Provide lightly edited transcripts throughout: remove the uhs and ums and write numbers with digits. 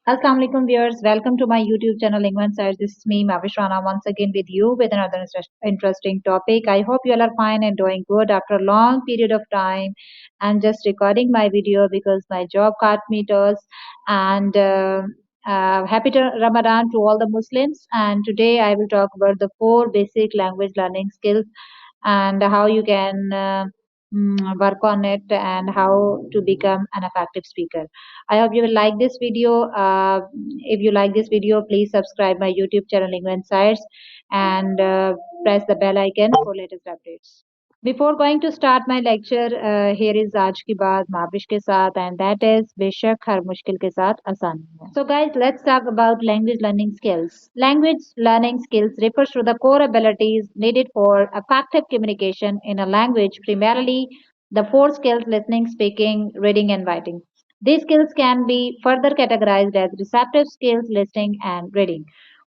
Assalamu alaikum viewers, welcome to my YouTube channel Linguine. This is me, Mavish Rana, once again with you with another interesting topic. I hope you all are fine and doing good after a long period of time. I'm just recording my video because my job cut me toes. And happy to Ramadan to all the Muslims. And today I will talk about the four basic language learning skills and how you can work on it and how to become an effective speaker. I hope you will like this video. If you like this video, please subscribe my YouTube channel Lingo Insights and press the bell icon for latest updates. Before going to start my lecture, here is आज की बात माविश के साथ and that is बेशक हर मुश्किल के साथ आसानी है. So guys, let's talk about language learning skills. Language learning skills refers to the core abilities needed for effective communication in a language, primarily the four skills listening, speaking, reading and writing. These skills can be further categorized as receptive skills, listening and reading.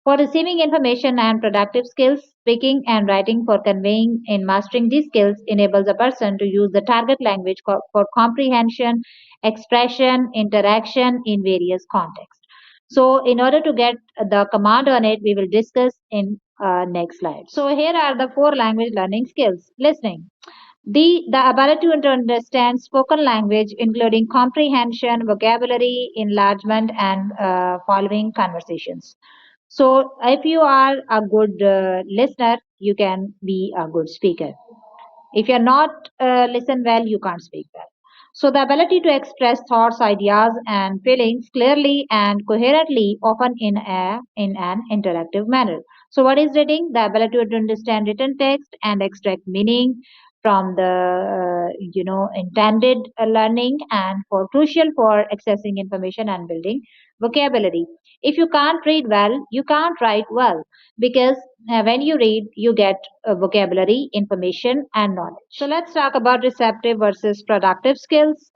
For receiving information and productive skills, speaking and writing for conveying in mastering these skills enables a person to use the target language for comprehension, expression, interaction in various contexts. So in order to get the command on it, we will discuss in next slide. So here are the four language learning skills. Listening. The ability to understand spoken language, including comprehension, vocabulary, enlargement, and following conversations. So, if you are a good listener, you can be a good speaker. If you're not listen well, you can't speak well. So, the ability to express thoughts, ideas, and feelings clearly and coherently, often in an interactive manner. So, what is reading? The ability to understand written text and extract meaning from the intended learning and for crucial for accessing information and building vocabulary. If you can't read well, you can't write well because when you read, you get vocabulary, information, and knowledge. So let's talk about receptive versus productive skills.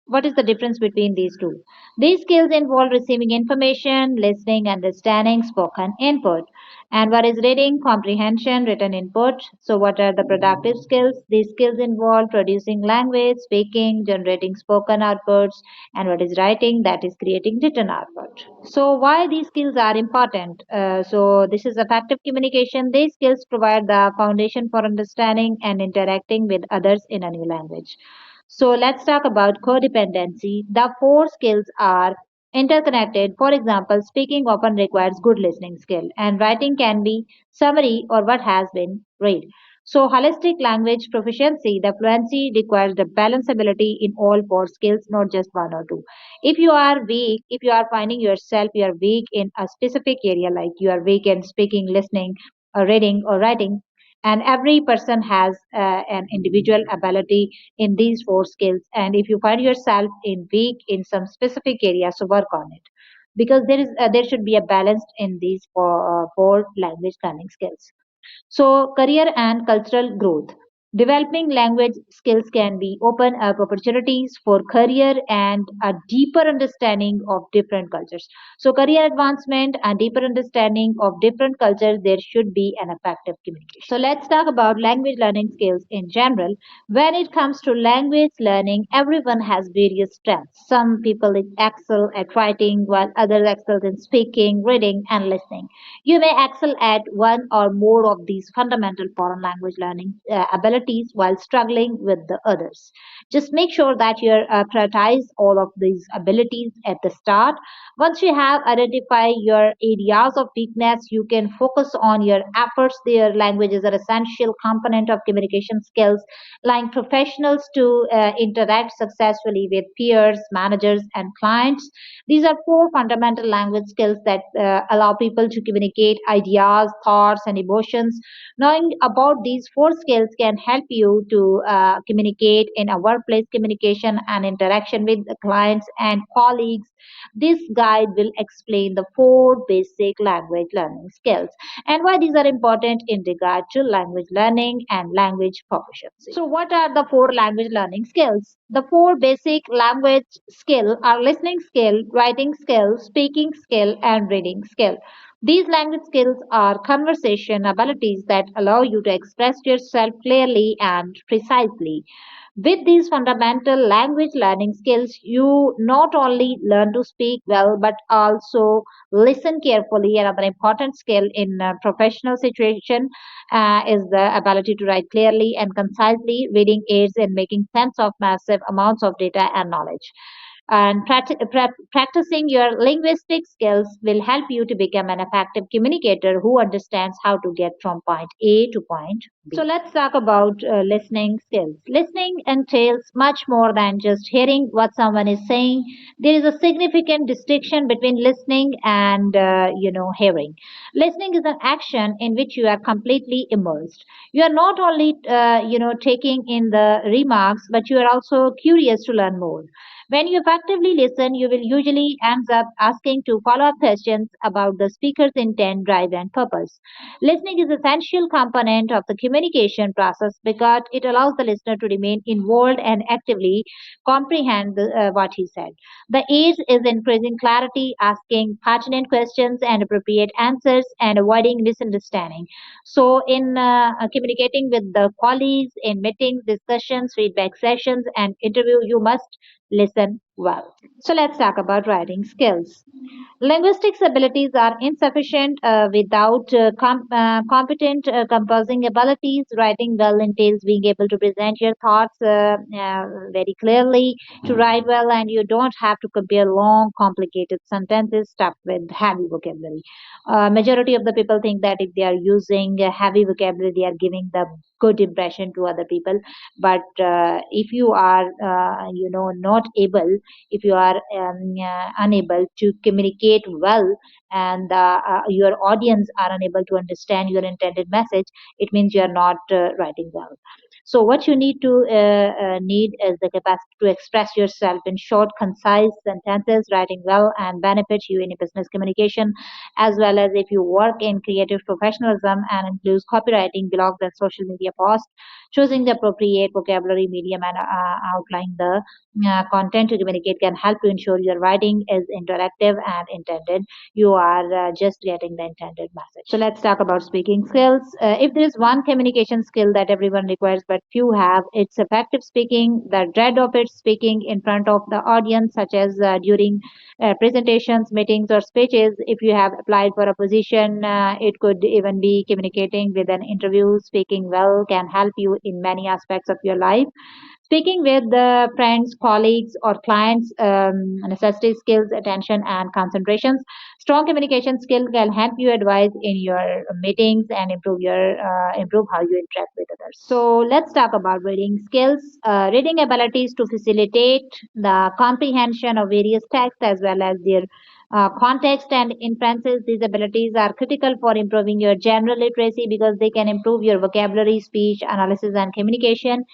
What is the difference between these two? These skills involve receiving information, listening, understanding, spoken input. And what is reading? Comprehension, written input. So what are the productive skills? These skills involve producing language, speaking, generating spoken outputs, and what is writing? That is creating written output. So why these skills are important? So this is effective communication. These skills provide the foundation for understanding and interacting with others in a new language. So let's talk about codependency. The four skills are interconnected. For example, speaking often requires good listening skill, and writing can be summary or what has been read. So, holistic language proficiency, the fluency requires the balance ability in all four skills, not just one or two. If you are weak, if you are finding yourself you are weak in a specific area, like you are weak in speaking, listening, or reading, or writing, and every person has an individual ability in these four skills. And if you find yourself in weak in some specific area, so work on it because there should be a balance in these four language learning skills. So, career and cultural growth. Developing language skills can be open up opportunities for career and a deeper understanding of different cultures. So, career advancement and deeper understanding of different cultures, there should be an effective communication. So, let's talk about language learning skills in general. When it comes to language learning, everyone has various strengths. Some people excel at writing, while others excel in speaking, reading, and listening. You may excel at one or more of these fundamental foreign language learning abilities while struggling with the others. Just make sure that you prioritize all of these abilities at the start. Once you have identified your areas of weakness, you can focus on your efforts there. Language is an essential component of communication skills, allowing professionals to interact successfully with peers, managers, and clients. These are four fundamental language skills that allow people to communicate ideas, thoughts, and emotions. Knowing about these four skills can help you to communicate in a workplace communication and interaction with the clients and colleagues. This guide will explain the four basic language learning skills and why these are important in regard to language learning and language proficiency. So, what are the four language learning skills? The four basic language skill are listening skill, writing skill, speaking skill, and reading skill. These language skills are conversation abilities that allow you to express yourself clearly and precisely. With these fundamental language learning skills, you not only learn to speak well but also listen carefully. Another important skill in a professional situation is the ability to write clearly and concisely. Reading aids in making sense of massive amounts of data and knowledge. And practicing your linguistic skills will help you to become an effective communicator who understands how to get from point A to point B. So let's talk about listening skills. Listening entails much more than just hearing what someone is saying. There is a significant distinction between listening and hearing. Listening is an action in which you are completely immersed. You are not only taking in the remarks, but you are also curious to learn more. When you effectively listen, you will usually end up asking two follow-up questions about the speaker's intent, drive, and purpose. Listening is an essential component of the communication process because it allows the listener to remain involved and actively comprehend what he said. The aid is increasing clarity, asking pertinent questions and appropriate answers, and avoiding misunderstanding. So, in communicating with the colleagues, in meetings, discussions, feedback sessions, and interview, you must listen well. So let's talk about writing skills. Linguistics abilities are insufficient without competent composing abilities. Writing well entails being able to present your thoughts very clearly, to write well, and you don't have to compare long, complicated sentences stuffed with heavy vocabulary. Majority of the people think that if they are using heavy vocabulary, they are giving the good impression to other people. But if you are, not able, if you are unable to communicate well and your audience are unable to understand your intended message, it means you are not writing well. So what you need is the capacity to express yourself in short, concise sentences. Writing well and benefits you in business communication, as well as if you work in creative professionalism and includes copywriting, blogs, and social media posts. Choosing the appropriate vocabulary, medium, and outlining the content to communicate can help to ensure your writing is interactive and intended. You are just getting the intended message. So let's talk about speaking skills. If there is one communication skill that everyone requires but few have, it's effective speaking. The dread of it speaking in front of the audience, such as during presentations, meetings, or speeches. If you have applied for a position, it could even be communicating with an interview. Speaking well can help you in many aspects of your life. Speaking with the friends, colleagues, or clients necessitates skills, attention, and concentrations. Strong communication skill can help you advise in your meetings and improve how you interact with others. So let's talk about reading skills. Reading abilities to facilitate the comprehension of various texts as well as their context and inferences. These abilities are critical for improving your general literacy because they can improve your vocabulary, speech, analysis, and communication.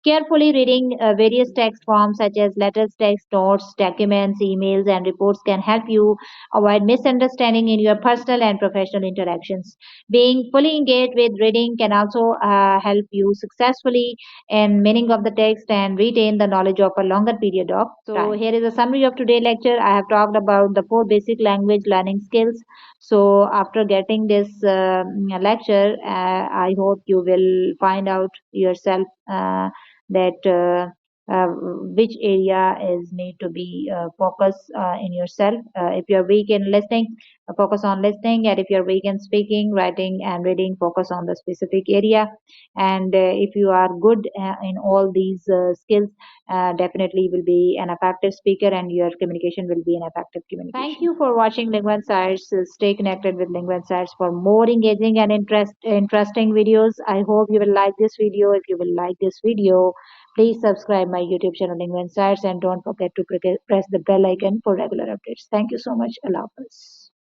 Carefully reading various text forms such as letters, text, notes, documents, emails, and reports can help you avoid misunderstanding in your personal and professional interactions. Being fully engaged with reading can also help you successfully in meaning of the text and retain the knowledge of a longer period of time. So here is a summary of today's lecture. I have talked about the four basic language learning skills. So after getting this lecture, I hope you will find out yourself. That which area is need to be focused in yourself. If you're weak in listening, focus on listening, and if you're weak in speaking, writing, and reading, focus on the specific area. And if you are good in all these skills, definitely will be an effective speaker, and your communication will be an effective communication. Thank you for watching Lingua Insights. Stay connected with Lingua Insights for more engaging and interesting videos. I hope you will like this video. If you will like this video, please subscribe my YouTube channel Lingua Insights and don't forget to press the bell icon for regular updates. Thank you so much. Allah Hafiz.